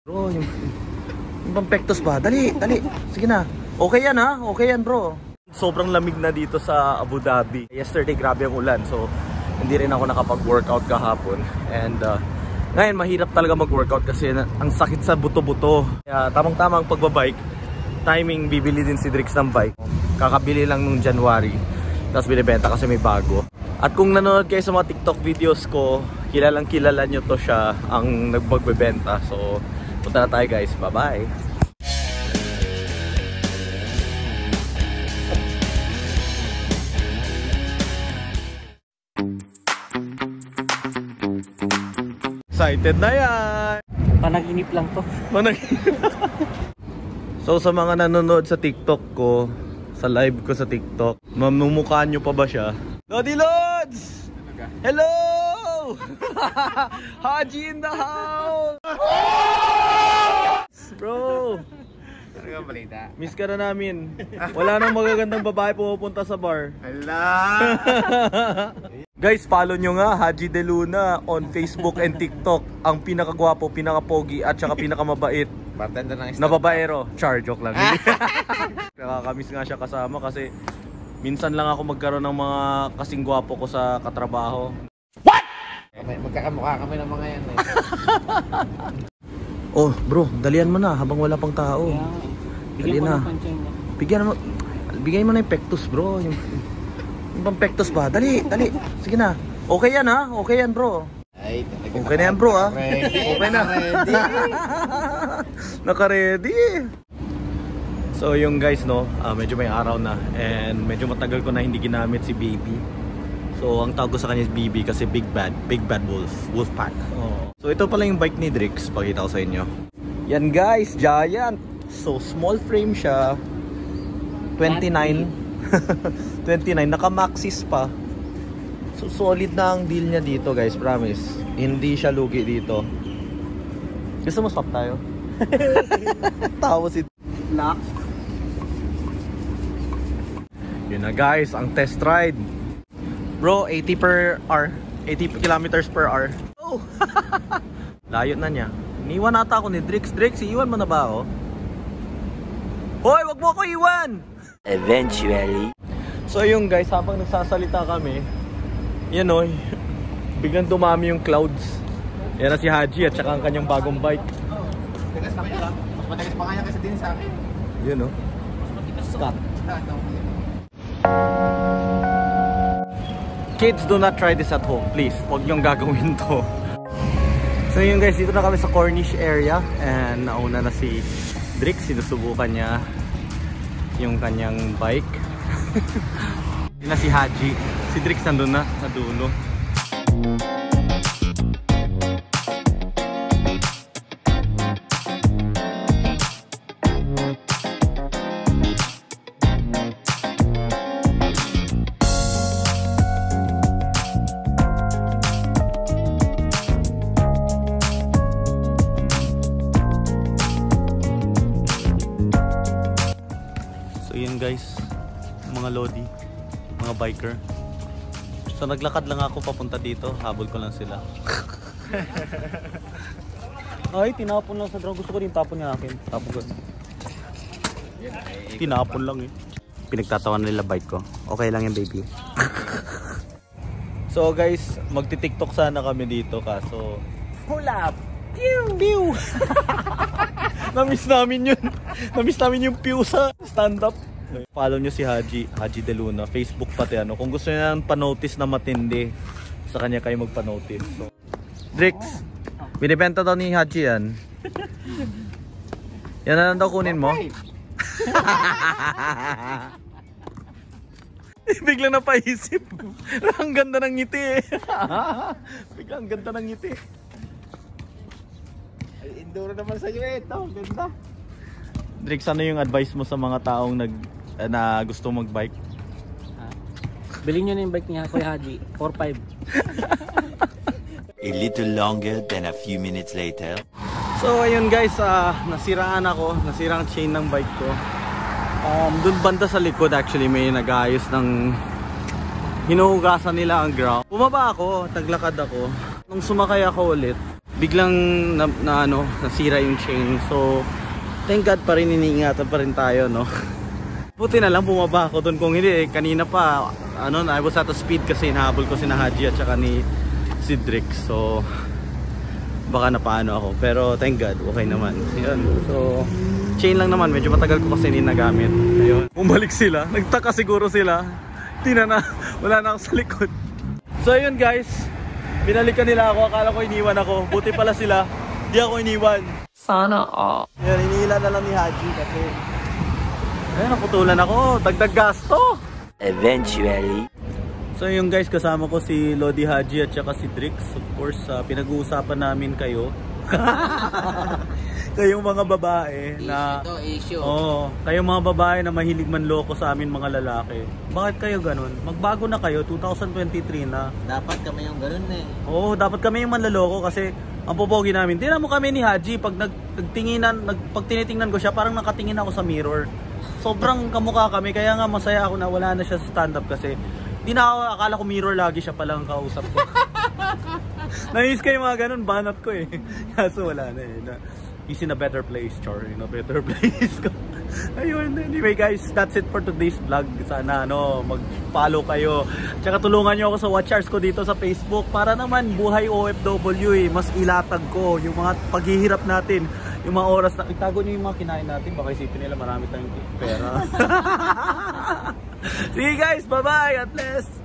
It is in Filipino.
Bro, yung pampektos ba? Dali, dali. Sige na. Okay yan ha? Okay yan bro. Sobrang lamig na dito sa Abu Dhabi. Yesterday grabe ang ulan. So, hindi rin ako nakapag-workout kahapon. And ngayon, mahirap talaga mag-workout kasi ang sakit sa buto-buto. Kaya tamang-tamang pagbabike. Timing, bibili din si Drix ng bike. Kakabili lang nung January. Tapos binibenta kasi may bago. At kung nanonood kayo sa mga TikTok videos ko, kilalang kilala nyo to siya ang nagbagbebenta. So, punta na tayo guys. Bye-bye! Excited na yan! Panaginip lang to. So sa mga nanonood sa TikTok ko, sa live ko sa TikTok, mamumukhaan nyo pa ba siya? Lodi Lods! Hello! Haji in the house! Bro! Ano nga balita? Miss ka na namin. Wala nang magagandang babae pupunta sa bar. Hala! Guys, follow nyo nga Haji De Luna on Facebook and TikTok. Ang pinakagwapo, pinakapogi at saka pinakamabait Bartender ng na babaero. Char, joke lang. Nakakamiss nga siya kasama kasi minsan lang ako magkaroon ng mga kasing gwapo ko sa katrabaho. What? Magkakamukha kami ng mga yan eh. Oh bro, dalian mo na habang wala pang tao. Bigyan Dali na. ko ng pansyon niya. Bigyan mo na yung pectus bro. Yung pampektos ba? Dali, dali. Sige na. Okay yan ha? Okay yan bro. Ay, Okay na yan bro ha? Ready. Okay na. Ready. Naka-ready. So yung guys no, medyo may araw na. And medyo matagal ko na hindi ginamit si Baby. So ang tawag ko sa kanya is BB kasi Big Bad Wolf Pack. So ito pala yung bike ni Drix. Pakita ko sa inyo. Yan guys, giant. So small frame siya. 29. 29, naka-maxis pa. So solid na ang deal niya dito guys, promise. Hindi siya lugi dito. Gusto mo swap tayo? Tawa si Lock. Yun na guys, ang test ride. Bro, 80 per hour. 80 kilometers per hour. Oh! Layo na niya. Iniwan nata ako ni Drix. Drix, iiwan mo na ba ako? Hoy, wag mo ako iwan! Eventually. So yung guys, habang nagsasalita kami, yan o, biglang dumami yung clouds. Yan na si Haji at saka ang kanyang bagong bike. Tigas pa kaya? Mas matigas pa kaya kasi din sa akin. Yun o. Scott. Kids, do not try this at home. Please, huwag niyong gagawin to. So yun guys, dito na kami sa Corniche area. And nauna na si Drix, sinusubukan niya yung kanyang bike. Yun na si Haji. Si Drix nandun na, sa dulo. So yun guys, mga lodi, mga biker. So naglakad lang ako papunta dito, habol ko lang sila. Ay, tinapon lang sa drone. Gusto ko din tapon niya akin. Tapon ko. Tinapon lang eh. Pinagtatawan nila bike ko. Okay lang yan baby. So guys, magti-TikTok sana kami dito kaso pull up! Pew! Pew! Namiss namin yun. Namiss namin yung pew sa stand-up. Follow nyo si Haji De Luna. Facebook pati ano. Kung gusto nyo yan pa-notice na matindi, sa kanya kayo magpa-notice. So, Drix, binibenta daw ni Haji yan. Yan na lang daw kunin mo. Biglang napaisip. Ang ganda ng ngiti eh. Biglang ganda ng ngiti. Ay, enduro naman sa'yo eh. Ito, ganda. Drix, ano yung advice mo sa mga taong na gusto mag-bike? Bilhin nyo na yung bike niya, Kuya Haji. 4.5. A little longer than a few minutes later. So ayun guys, nasiraan ako. Nasirang chain ng bike ko. Doon banda sa likod actually may nag-aayos ng hinuhugasan nila ang ground. Bumaba ako, taglakad ako. Nung sumakay ako ulit, biglang nasira yung chain. So thank God pa rin, iniingatan pa rin tayo, no. Buti na lang bumaba ako doon, kung hindi kanina pa I was at a speed kasi hinahabol ko si Haji at saka ni Cedric. So baka napaano ako, pero thank God okay naman. Ayun. So chain lang naman, medyo matagal ko kasi hindi nagamit. Ayun. Bumalik sila, nagtaka siguro sila. Wala na ako sa likod. So ayun guys, binalikan nila ako, akala ko iniwan ako. Buti pala sila, di ako iniwan. Sana all. Yan, inihila na lang ni Haji kasi ayun, naputulan ako, dagdag gasto. Eventually. So yung guys, kasama ko si Lodi Haji at saka si Drix. Of course, pinag-uusapan namin kayo. Kayong mga babae na issue. Oo, kayong mga babae na mahilig manloko sa amin mga lalaki. Bakit kayo ganun? Magbago na kayo, 2023 na. Dapat kami yung ganun eh. Oo, dapat kami yung manloloko kasi ang popogi namin. Tingnan mo kami ni Haji, pag pag tinitingnan ko siya, parang nakatingin ako sa mirror. Sobrang kamukha kami, kaya nga masaya ako na wala na siya sa stand-up kasi di na ako, akala ko mirror lagi siya palang kausap ko. Nais kayo mga ganun, banat ko eh. Kaso wala na eh. He's in a better place, Char. In a better place. Ayun, anyway guys, that's it for today's vlog. Sana mag-follow kayo. Tsaka tulungan nyo ako sa watch hours ko dito sa Facebook para naman buhay OFW eh. Mas ilatag ko yung mga paghihirap natin. Yung mga oras na itago nyo yung mga kinain natin. Baka isipin nila marami tayong pera. See you guys, bye bye, God bless.